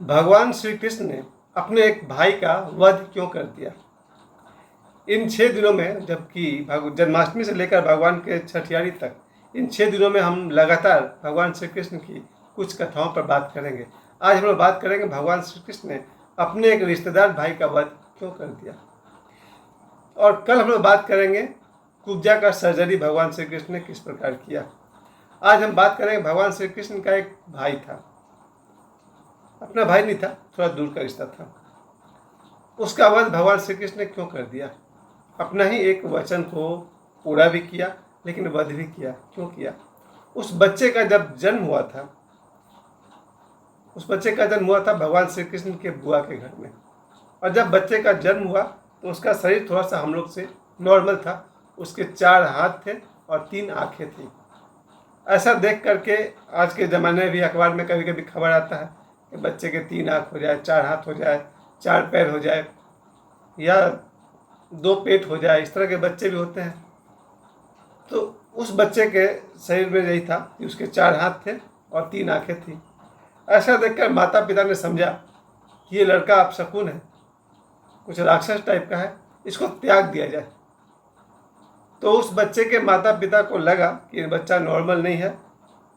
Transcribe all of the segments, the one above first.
भगवान श्री कृष्ण ने अपने एक भाई का वध क्यों कर दिया? इन 6 दिनों में, जबकि जन्माष्टमी से लेकर भगवान के छठियारी तक, इन 6 दिनों में हम लगातार भगवान श्री कृष्ण की कुछ कथाओं पर बात करेंगे। आज हम लोग बात करेंगे भगवान श्री कृष्ण ने अपने एक रिश्तेदार भाई का वध क्यों कर दिया। और कल हम लोग बात करेंगे कुब्जा का सर्जरी भगवान श्री कृष्ण ने किस प्रकार किया। आज हम बात करेंगे भगवान श्री कृष्ण का एक भाई था, अपना भाई नहीं था, थोड़ा दूर का रिश्ता था। उसका वध भगवान श्री कृष्ण ने क्यों कर दिया? अपना ही एक वचन को पूरा भी किया, लेकिन वध भी किया। क्यों किया? उस बच्चे का जब जन्म हुआ था, भगवान श्री कृष्ण के बुआ के घर में। और जब बच्चे का जन्म हुआ तो उसका शरीर थोड़ा सा हम लोग से नॉर्मल था। उसके 4 हाथ थे और 3 आंखें थी। ऐसा देख करके आज के ज़माने में भी अखबार में कभी कभी खबर आता है कि बच्चे के 3 आँख हो जाए, 4 हाथ हो जाए, 4 पैर हो जाए, या 2 पेट हो जाए। इस तरह के बच्चे भी होते हैं। तो उस बच्चे के शरीर में यही था कि उसके 4 हाथ थे और 3 आंखें थी। ऐसा देखकर माता पिता ने समझा कि ये लड़का अपशकुन है, कुछ राक्षस टाइप का है, इसको त्याग दिया जाए। तो उस बच्चे के माता पिता को लगा कि ये बच्चा नॉर्मल नहीं है,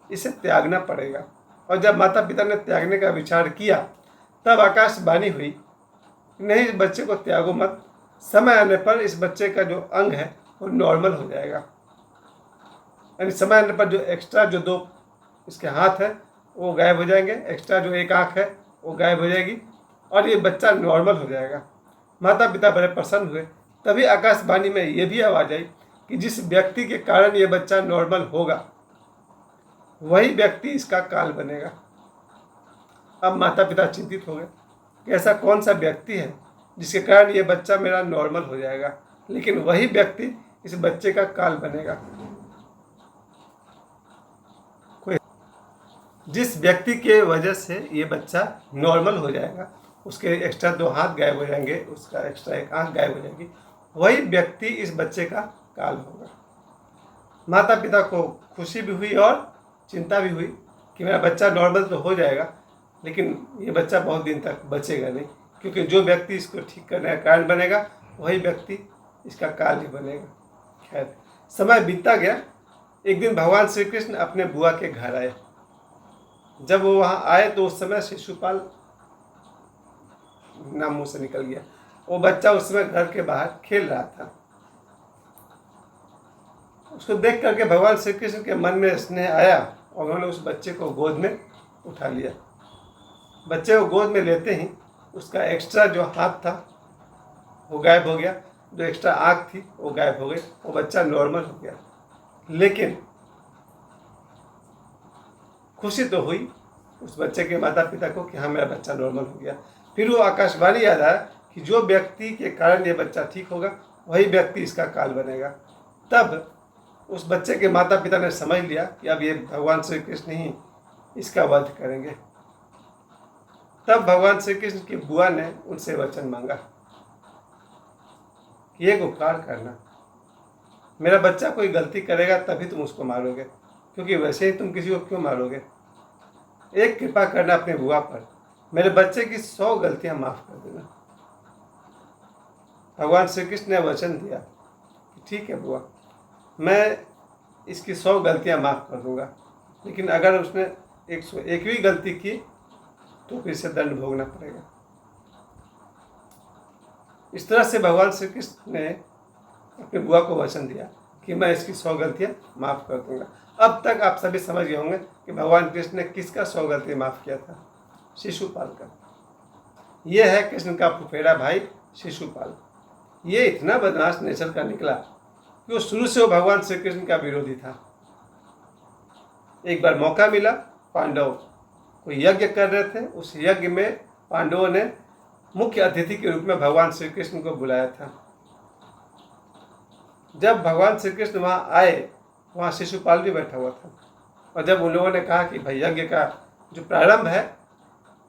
इसे त्यागना पड़ेगा। और जब माता पिता ने त्यागने का विचार किया, तब आकाशवाणी हुई, नहीं, इस बच्चे को त्यागो मत, समय आने पर इस बच्चे का जो अंग है वो नॉर्मल हो जाएगा। यानी समय आने पर जो एक्स्ट्रा जो 2 इसके हाथ है वो गायब हो जाएंगे, एक्स्ट्रा जो 1 आँख है वो गायब हो जाएगी और ये बच्चा नॉर्मल हो जाएगा। माता पिता बड़े प्रसन्न हुए। तभी आकाशवाणी में ये भी आवाज़ आई कि जिस व्यक्ति के कारण ये बच्चा नॉर्मल होगा वही व्यक्ति इसका काल बनेगा। अब माता पिता चिंतित हो गए कि ऐसा कौन सा व्यक्ति है जिसके कारण ये बच्चा मेरा नॉर्मल हो जाएगा, लेकिन वही व्यक्ति इस बच्चे का काल बनेगा। जिस व्यक्ति के वजह से ये बच्चा नॉर्मल हो जाएगा, उसके एक्स्ट्रा 2 हाथ गायब हो जाएंगे, उसका एक्स्ट्रा 1 आँख गायब हो जाएगी, वही व्यक्ति इस बच्चे का काल होगा। माता पिता को खुशी भी हुई और चिंता भी हुई कि मेरा बच्चा नॉर्मल तो हो जाएगा, लेकिन ये बच्चा बहुत दिन तक बचेगा नहीं, क्योंकि जो व्यक्ति इसको ठीक करने का कारण बनेगा वही व्यक्ति इसका काल ही बनेगा। खैर, समय बीतता गया। एक दिन भगवान श्री कृष्ण अपने बुआ के घर आए। जब वो वहाँ आए तो उस समय शिशुपाल नाम मुँह से निकल गया। वो बच्चा उस समय घर के बाहर खेल रहा था। उसको देख करके भगवान श्री कृष्ण के मन में स्नेह आया और उन्होंने उस बच्चे को गोद में उठा लिया। बच्चे को गोद में लेते ही उसका एक्स्ट्रा जो हाथ था वो गायब हो गया, जो एक्स्ट्रा आँख थी वो गायब हो गई, वो बच्चा नॉर्मल हो गया। लेकिन खुशी तो हुई उस बच्चे के माता पिता को कि हाँ, मेरा बच्चा नॉर्मल हो गया। फिर वो आकाशवाणी याद आया कि जो व्यक्ति के कारण ये बच्चा ठीक होगा वही व्यक्ति इसका काल बनेगा। तब उस बच्चे के माता पिता ने समझ लिया कि अब ये भगवान श्री कृष्ण ही इसका वध करेंगे। तब भगवान श्री कृष्ण की बुआ ने उनसे वचन मांगा कि एक उपकार करना, मेरा बच्चा कोई गलती करेगा तभी तुम उसको मारोगे, क्योंकि वैसे ही तुम किसी को क्यों मारोगे। एक कृपा करना अपने बुआ पर, मेरे बच्चे की 100 गलतियां माफ कर देना। भगवान श्री कृष्ण ने वचन दिया कि ठीक है बुआ, मैं इसकी 100 गलतियां माफ कर दूंगा, लेकिन अगर उसने 101वीं गलती की तो फिर से दंड भोगना पड़ेगा। इस तरह से भगवान श्री कृष्ण ने अपने बुआ को वचन दिया कि मैं इसकी 100 गलतियां माफ कर दूंगा। अब तक आप सभी समझ गए होंगे कि भगवान कृष्ण ने किसका 100 गलती माफ किया था? शिशुपाल का। यह है कृष्ण का फुफेरा भाई शिशुपाल। ये इतना बदमाश नेचर का निकला कि वो शुरू से वो भगवान श्री कृष्ण का विरोधी था। एक बार मौका मिला, पांडव कोई यज्ञ कर रहे थे, उस यज्ञ में पांडवों ने मुख्य अतिथि के रूप में भगवान श्री कृष्ण को बुलाया था। जब भगवान श्री कृष्ण वहाँ आए, वहाँ शिशुपाल भी बैठा हुआ था। और जब उन लोगों ने कहा कि भाई यज्ञ का जो प्रारंभ है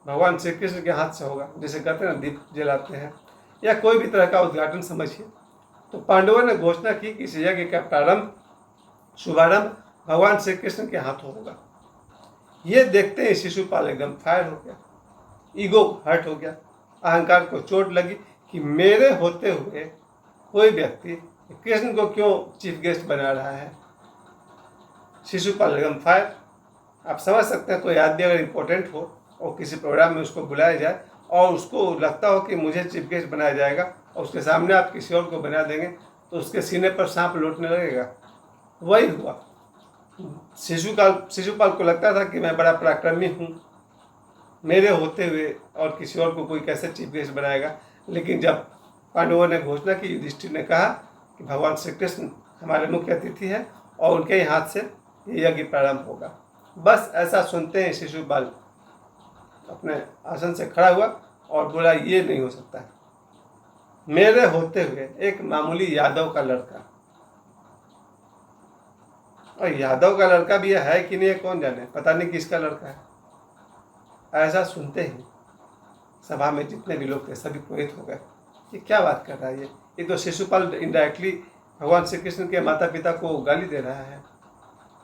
भगवान श्री कृष्ण के हाथ से होगा, जैसे कहते हैं ना दीप जलाते हैं, या कोई भी तरह का उद्घाटन समझिए, तो पांडवों ने घोषणा की कि इस यज्ञ का प्रारंभ, शुभारंभ भगवान श्री कृष्ण के हाथों होगा। ये देखते ही शिशुपाल एकदम फायर हो गया। ईगो हर्ट हो गया, अहंकार को चोट लगी कि मेरे होते हुए कोई व्यक्ति कृष्ण को क्यों चीफ गेस्ट बना रहा है। शिशुपाल एकदम फायर। आप समझ सकते हैं, कोई आदमी अगर इम्पोर्टेंट हो और किसी प्रोग्राम में उसको बुलाया जाए और उसको लगता हो कि मुझे चीफ गेस्ट बनाया जाएगा और उसके सामने आप किसी और को बना देंगे तो उसके सीने पर सांप लौटने लगेगा। वही हुआ। शिशुपाल को लगता था कि मैं बड़ा पराक्रमी हूँ, मेरे होते हुए और किसी और को कोई कैसे चीफ गेस्ट बनाएगा। लेकिन जब पांडवों ने घोषणा की, युधिष्ठिर ने कहा कि भगवान श्री कृष्ण हमारे मुख्य अतिथि हैं और उनके ही हाथ से ये यज्ञ प्रारंभ होगा, बस ऐसा सुनते हैं शिशुपाल अपने आसन से खड़ा हुआ और बोला, ये नहीं हो सकता है। मेरे होते हुए एक मामूली यादव का लड़का, और यादव का लड़का भी है कि नहीं कौन जाने, पता नहीं किसका लड़का है। ऐसा सुनते ही सभा में जितने भी लोग थे सभी प्रेरित हो गए। ये क्या बात कर रहा है ये तो शिशुपाल इनडायरेक्टली भगवान श्री कृष्ण के माता पिता को गाली दे रहा है।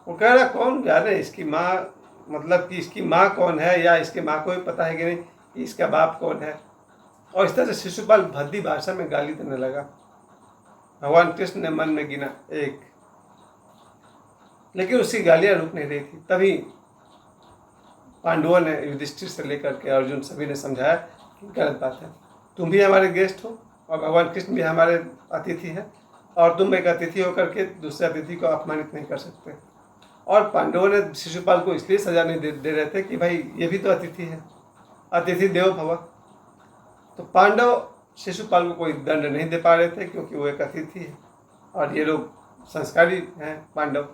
वो कह रहा कौन जाने इसकी माँ, मतलब कि इसकी माँ कौन है, या इसकी माँ को भी पता है कि नहीं कि इसका बाप कौन है। और इस तरह से शिशुपाल भद्दी भाषा में गाली देने लगा। भगवान कृष्ण ने मन में गिना 1, लेकिन उसकी गालियाँ रुक नहीं रही थी। तभी पांडवों ने युधिष्ठिर से लेकर के अर्जुन सभी ने समझाया कि गलत बात है, तुम भी हमारे गेस्ट हो और भगवान कृष्ण भी हमारे अतिथि हैं, और तुम एक अतिथि होकर के दूसरे अतिथि को अपमानित नहीं कर सकते। और पांडवों ने शिशुपाल को इसलिए सजा नहीं दे रहे थे कि भाई ये भी तो अतिथि है, अतिथि देवो भव। तो पांडव शिशुपाल को कोई दंड नहीं दे पा रहे थे क्योंकि वो एक अतिथि है और ये लोग संस्कारी हैं। पांडव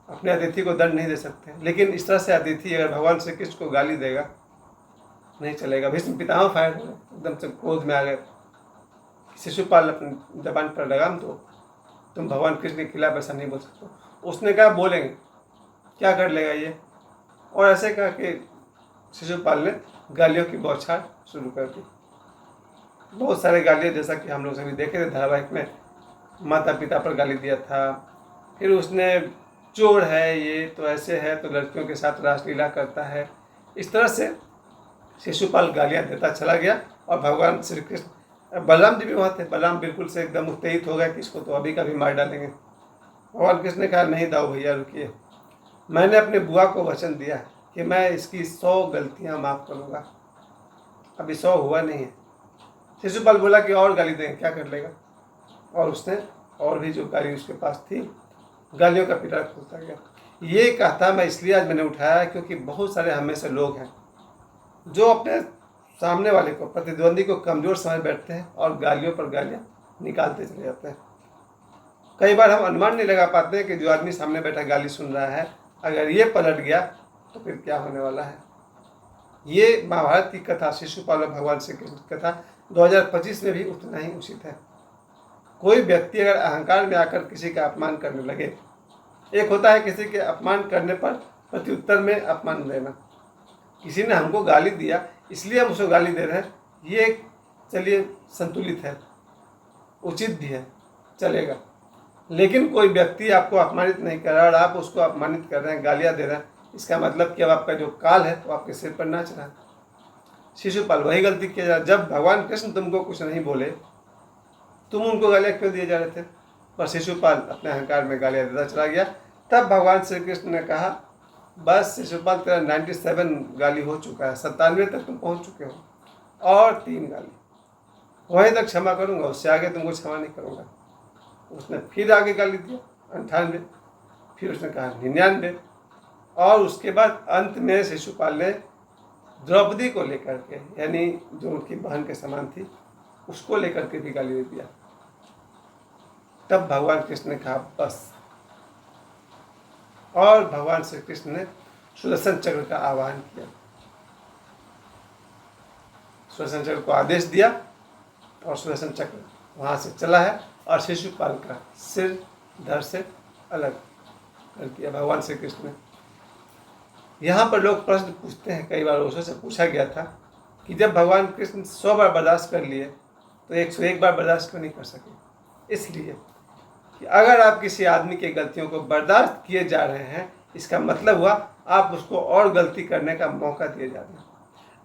अपने अतिथि को दंड नहीं दे सकते। लेकिन इस तरह से अतिथि अगर भगवान श्री कृष्ण को गाली देगा नहीं चलेगा। भीष्म पितामह फायर हो गए, एकदम से क्रोध में आ गए। शिशुपाल अपनी जबान पर लगाम दो, तुम भगवान कृष्ण के खिलाफ ऐसा नहीं बोल सकते। उसने कहा बोलेंगे, क्या कर लेगा ये। और ऐसे कहा कि शिशुपाल ने गालियों की बौछार शुरू कर दी। बहुत सारे गालियाँ, जैसा कि हम लोग सभी देखे थे धारावाहिक में, माता पिता पर गाली दिया था। फिर उसने चोर है ये, तो ऐसे है, तो लड़कियों के साथ रासलीला करता है। इस तरह से शिशुपाल गालियाँ देता चला गया। और भगवान श्री कृष्ण, बलराम जी भी वहाँ थे। बलराम बिल्कुल से एकदम उत्तेजित हो गए कि इसको तो अभी का भी मार डालेंगे। भगवान कृष्ण ने कहा नहीं दाऊ भैया रुकिए, मैंने अपने बुआ को वचन दिया कि मैं इसकी 100 गलतियाँ माफ़ करूँगा, अभी 100 हुआ नहीं है। शिशुपाल बोला कि और गाली देंगे, क्या कर लेगा। और उसने और भी जो गाली उसके पास थी, गालियों का पिटारा खोलता गया। ये कहता मैं इसलिए आज मैंने उठाया क्योंकि बहुत सारे हम में से लोग हैं जो अपने सामने वाले को, प्रतिद्वंदी को कमज़ोर समझ बैठते हैं और गालियों पर गालियाँ निकालते चले जाते हैं। कई बार हम अनुमान नहीं लगा पाते हैं कि जो आदमी सामने बैठा गाली सुन रहा है, अगर ये पलट गया तो फिर क्या होने वाला है। ये महाभारत की कथा, शिशुपाल और भगवान श्री कृष्ण की कथा 2025 में भी उतना ही उचित है। कोई व्यक्ति अगर अहंकार में आकर किसी का अपमान करने लगे, एक होता है किसी के अपमान करने पर प्रत्युत्तर में अपमान देना। किसी ने हमको गाली दिया इसलिए हम उसको गाली दे रहे हैं, ये चलिए संतुलित है, उचित भी है, चलेगा। लेकिन कोई व्यक्ति आपको अपमानित नहीं कर रहा और आप उसको अपमानित कर रहे हैं, गालियाँ दे रहे हैं, इसका मतलब कि अब आपका जो काल है वो आपके सिर पर नाच रहा है। शिशुपाल वही गलती किया जा, जब भगवान कृष्ण तुमको कुछ नहीं बोले, तुम उनको गालियाँ क्यों दिए जा रहे थे। पर शिशुपाल अपने अहंकार में गालियाँ देता चला गया। तब भगवान श्री कृष्ण ने कहा बस शिशुपाल तेरा 97 गाली हो चुका है, 97 तक तुम पहुँच चुके हो, और 3 गाली वहीं तक क्षमा करूँगा, उससे आगे तुमको क्षमा नहीं करूँगा। उसने फिर आगे गाली दिया 98, फिर उसने कहा 99, और उसके बाद अंत में शिशुपाल ने द्रौपदी को लेकर के, यानी जो उनकी बहन के समान थी, उसको लेकर के भी गाली दे दिया। तब भगवान कृष्ण ने कहा बस, और भगवान श्री कृष्ण ने सुदर्शन चक्र का आह्वान किया। सुदर्शन चक्र को आदेश दिया और सुदर्शन चक्र वहाँ से चला है और शिशुपाल का सिर धड़ से अलग कर दिया भगवान श्री कृष्ण ने। यहाँ पर लोग प्रश्न पूछते हैं, कई बार ओशो से पूछा गया था कि जब भगवान कृष्ण 100 बार बर्दाश्त कर लिए तो 101 बार बर्दाश्त क्यों नहीं कर सके। इसलिए कि अगर आप किसी आदमी की गलतियों को बर्दाश्त किए जा रहे हैं, इसका मतलब हुआ आप उसको और गलती करने का मौका दिए जा रहे हैं।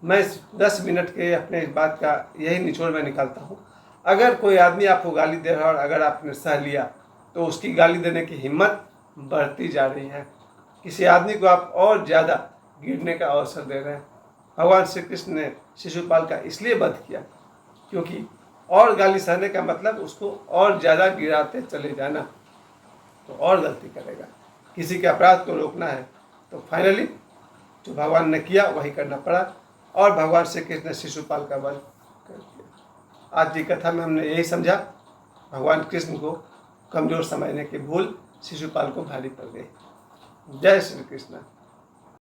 मैं इस 10 मिनट के अपने इस बात का यही निचोड़ में निकालता हूँ। अगर कोई आदमी आपको गाली दे रहा है और अगर आपने सह लिया तो उसकी गाली देने की हिम्मत बढ़ती जा रही है। किसी आदमी को आप और ज़्यादा गिरने का अवसर दे रहे हैं। भगवान श्री कृष्ण ने शिशुपाल का इसलिए वध किया क्योंकि और गाली सहने का मतलब उसको और ज़्यादा गिराते चले जाना, तो और गलती करेगा। किसी के अपराध को रोकना है तो फाइनली जो भगवान ने किया वही करना पड़ा और भगवान श्री कृष्ण ने शिशुपाल का वध कर दिया। आज की कथा में हमने यही समझा, भगवान कृष्ण को कमज़ोर समझने की भूल शिशुपाल को भारी पड़ गई। जय श्री कृष्ण।